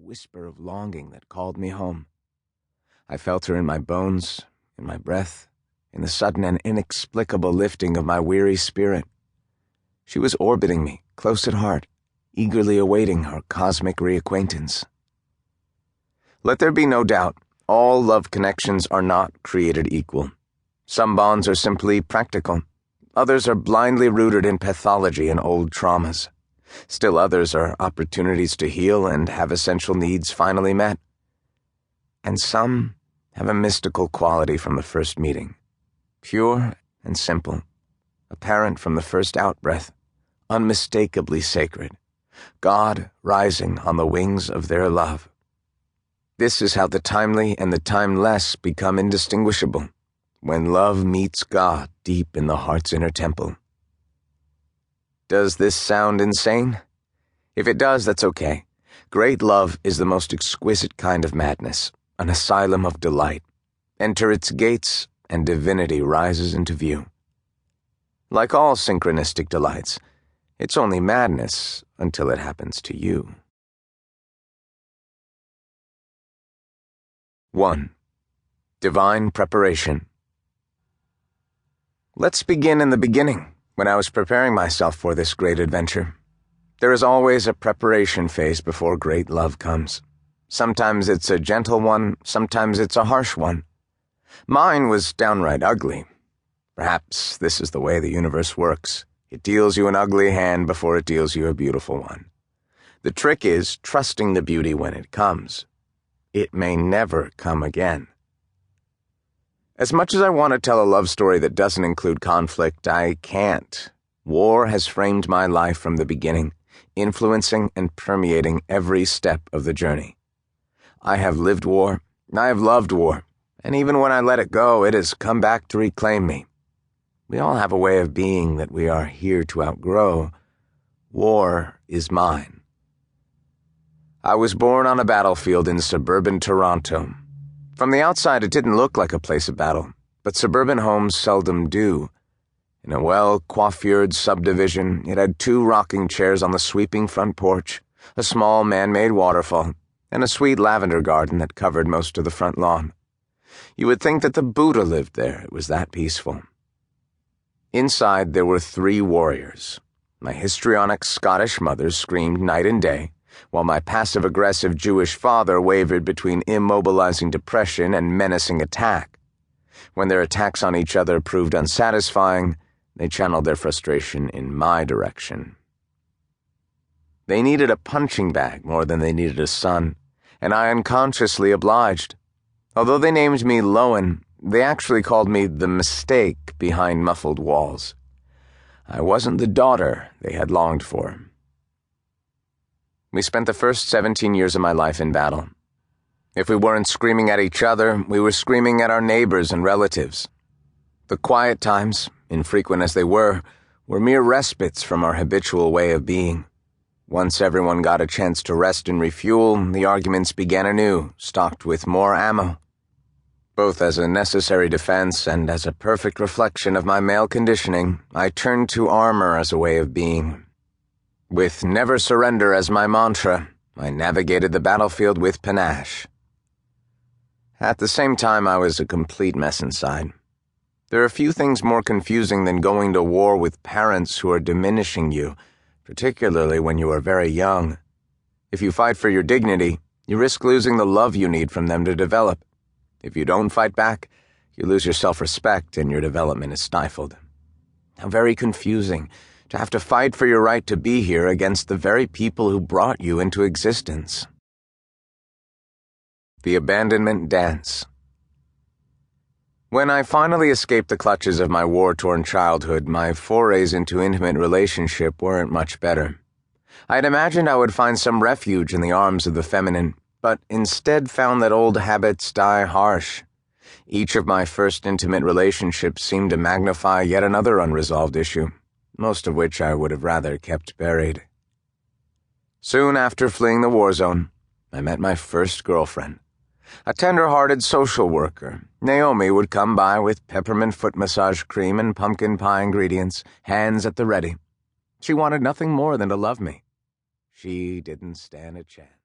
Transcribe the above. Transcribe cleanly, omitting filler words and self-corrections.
whisper of longing that called me home. I felt her in my bones, in my breath, in the sudden and inexplicable lifting of my weary spirit. She was orbiting me, close at heart, eagerly awaiting our cosmic reacquaintance. Let there be no doubt, all love connections are not created equal. Some bonds are simply practical. Others are blindly rooted in pathology and old traumas. Still others are opportunities to heal and have essential needs finally met. And some have a mystical quality from the first meeting, pure and simple, apparent from the first outbreath, unmistakably sacred, God rising on the wings of their love. This is how the timely and the timeless become indistinguishable, when love meets God deep in the heart's inner temple. Does this sound insane? If it does, that's okay. Great love is the most exquisite kind of madness, an asylum of delight. Enter its gates, and divinity rises into view. Like all synchronistic delights, it's only madness until it happens to you. 1. Divine Preparation. Let's begin in the beginning, when I was preparing myself for this great adventure. There is always a preparation phase before great love comes. Sometimes it's a gentle one, sometimes it's a harsh one. Mine was downright ugly. Perhaps this is the way the universe works. It deals you an ugly hand before it deals you a beautiful one. The trick is trusting the beauty when it comes. It may never come again. As much as I want to tell a love story that doesn't include conflict, I can't. War has framed my life from the beginning, influencing and permeating every step of the journey. I have lived war, I have loved war, and even when I let it go, it has come back to reclaim me. We all have a way of being that we are here to outgrow. War is mine. I was born on a battlefield in suburban Toronto. From the outside, it didn't look like a place of battle, but suburban homes seldom do. In a well-coiffured subdivision, it had 2 rocking chairs on the sweeping front porch, a small man-made waterfall, and a sweet lavender garden that covered most of the front lawn. You would think that the Buddha lived there, it was that peaceful. Inside, there were 3 warriors. My histrionic Scottish mother screamed night and day, while my passive-aggressive Jewish father wavered between immobilizing depression and menacing attack. When their attacks on each other proved unsatisfying, they channeled their frustration in my direction. They needed a punching bag more than they needed a son, and I unconsciously obliged. Although they named me Lowen, they actually called me the mistake behind muffled walls. I wasn't the daughter they had longed for. We spent the first 17 years of my life in battle. If we weren't screaming at each other, we were screaming at our neighbors and relatives. The quiet times, infrequent as they were mere respites from our habitual way of being. Once everyone got a chance to rest and refuel, the arguments began anew, stocked with more ammo. Both as a necessary defense and as a perfect reflection of my male conditioning, I turned to armor as a way of being. With never surrender as my mantra, I navigated the battlefield with panache. At the same time, I was a complete mess inside. There are few things more confusing than going to war with parents who are diminishing you, particularly when you are very young. If you fight for your dignity, you risk losing the love you need from them to develop. If you don't fight back, you lose your self-respect and your development is stifled. How very confusing to have to fight for your right to be here against the very people who brought you into existence. The Abandonment Dance. When I finally escaped the clutches of my war-torn childhood, my forays into intimate relationship weren't much better. I had imagined I would find some refuge in the arms of the feminine, but instead found that old habits die harsh. Each of my first intimate relationships seemed to magnify yet another unresolved issue, most of which I would have rather kept buried. Soon after fleeing the war zone, I met my first girlfriend. A tender-hearted social worker, Naomi would come by with peppermint foot massage cream and pumpkin pie ingredients, hands at the ready. She wanted nothing more than to love me. She didn't stand a chance.